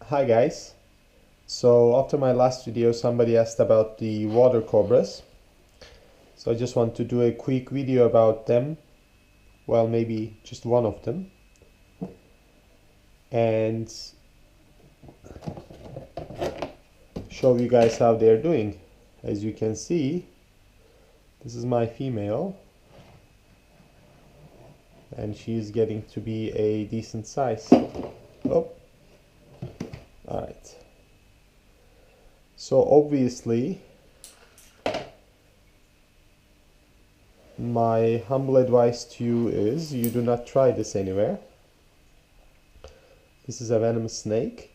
Hi guys. So after my last video somebody asked about the water cobras. So I just want to do a quick video about them. Well, maybe just one of them. And show you guys how they're doing. As you can see, this is my female. And she's getting to be a decent size. Oh. Alright. So obviously, my humble advice to you is you do not try this anywhere. This is a venomous snake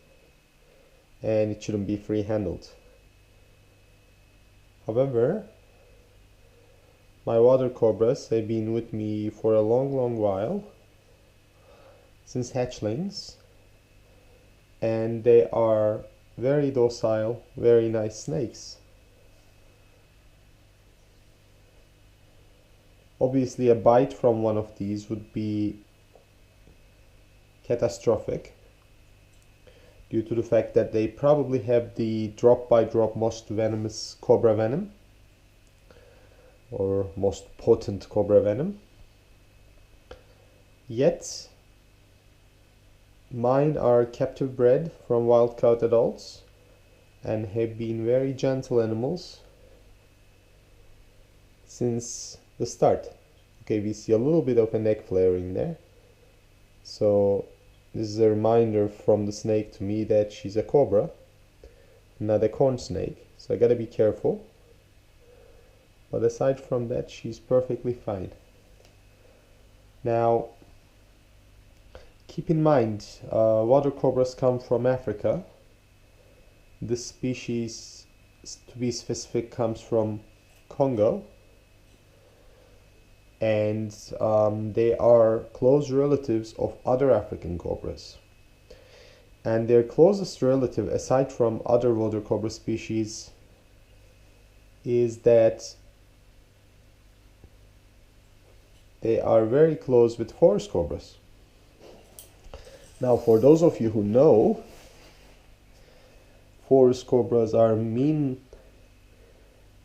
and it shouldn't be free-handled. However, my water cobras have been with me for a long while, since hatchlings, and they are very docile, very nice snakes. Obviously a bite from one of these would be catastrophic due to the fact that they probably have the drop by drop most venomous cobra venom, or most potent cobra venom. Yet mine are captive bred from wild caught adults and have been very gentle animals since the start. Okay, we see a little bit of a neck flaring there. So this is a reminder from the snake to me that she's a cobra, not a corn snake. So I gotta be careful. But aside from that, she's perfectly fine. Now, keep in mind, water cobras come from Africa. This species, to be specific, comes from Congo. And they are close relatives of other African cobras. And their closest relative, aside from other water cobra species, is that they are very close with forest cobras. Now, for those of you who know, forest cobras are mean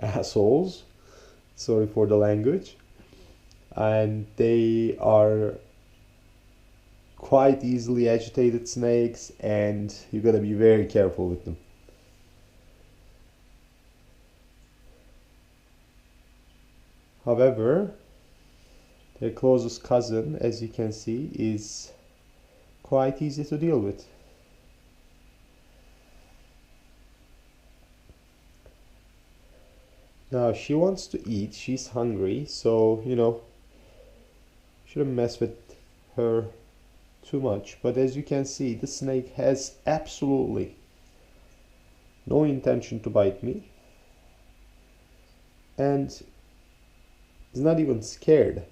assholes, sorry for the language, and they are quite easily agitated snakes, and you gotta be very careful with them. However, their closest cousin, as you can see, is quite easy to deal with. Now she wants to eat, she's hungry, so shouldn't mess with her too much. But as you can see, the snake has absolutely no intention to bite me and is not even scared.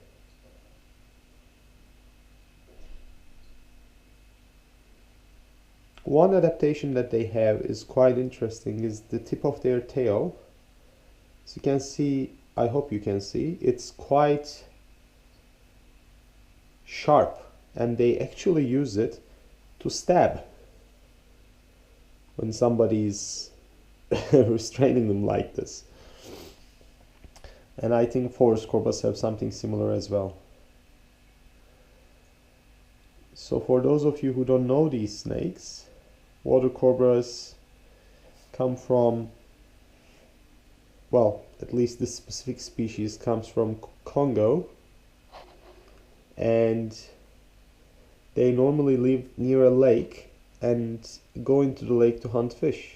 One adaptation that they have is quite interesting, is the tip of their tail. As you can see, I hope you can see, it's quite sharp, and they actually use it to stab when somebody's restraining them like this. And I think forest cobras have something similar as well. So for those of you who don't know these snakes, water cobras come from, well, at least this specific species comes from Congo, and they normally live near a lake and go into the lake to hunt fish.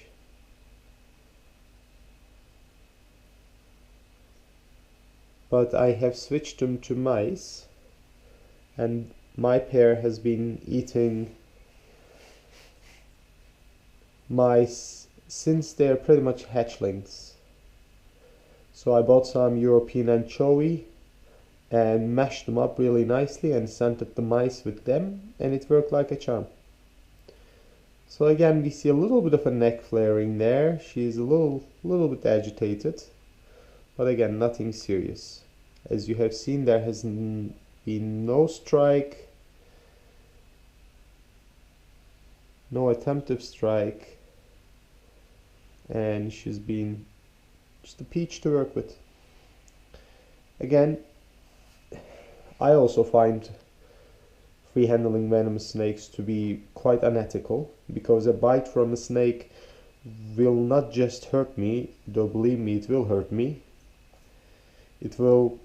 But I have switched them to mice, and my pair has been eating mice since they're pretty much hatchlings. So I bought some European anchovy and mashed them up really nicely and scented the mice with them, and it worked like a charm. So again, we see a little bit of a neck flaring there. She's a little bit agitated, but again, nothing serious. As you have seen, there has been no strike, no attempted strike, and she's been just a peach to work with. Again, I also find free handling venomous snakes to be quite unethical, because a bite from a snake will not just hurt me, though believe me, it will hurt me. It will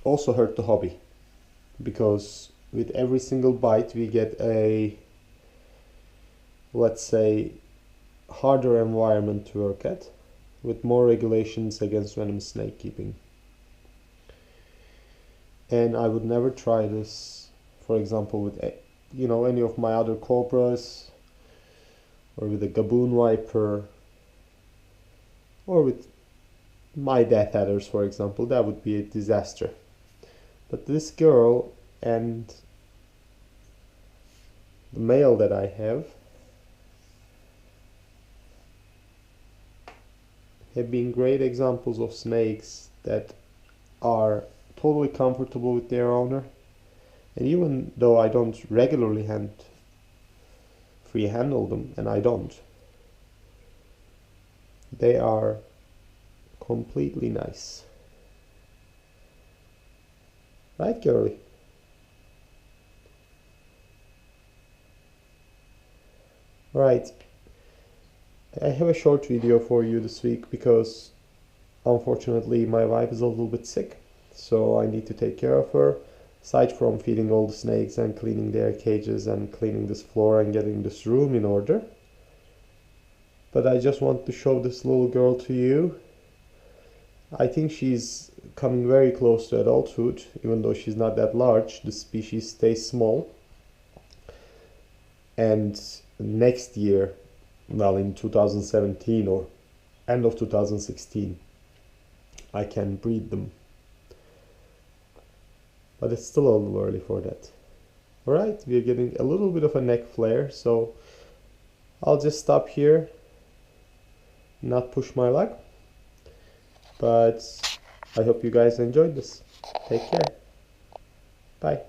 also hurt the hobby, because with every single bite we get a, let's say, harder environment to work at, with more regulations against venomous snake keeping. And I would never try this, for example, with any of my other cobras, or with a gaboon viper, or with my death adders, for example. That would be a disaster. But this girl and the male that I have been great examples of snakes that are totally comfortable with their owner. And even though I don't regularly free handle them, and I don't, they are completely nice. Right, girly? Right. I have a short video for you this week because unfortunately my wife is a little bit sick, so I need to take care of her. Aside from feeding all the snakes and cleaning their cages and cleaning this floor and getting this room in order. But I just want to show this little girl to you. I think she's coming very close to adulthood, even though she's not that large. The species stays small. And next year, well, in 2017 or end of 2016, I can breed them. But it's still a little early for that. Alright, we're getting a little bit of a neck flare, so I'll just stop here, not push my luck. But I hope you guys enjoyed this. Take care. Bye.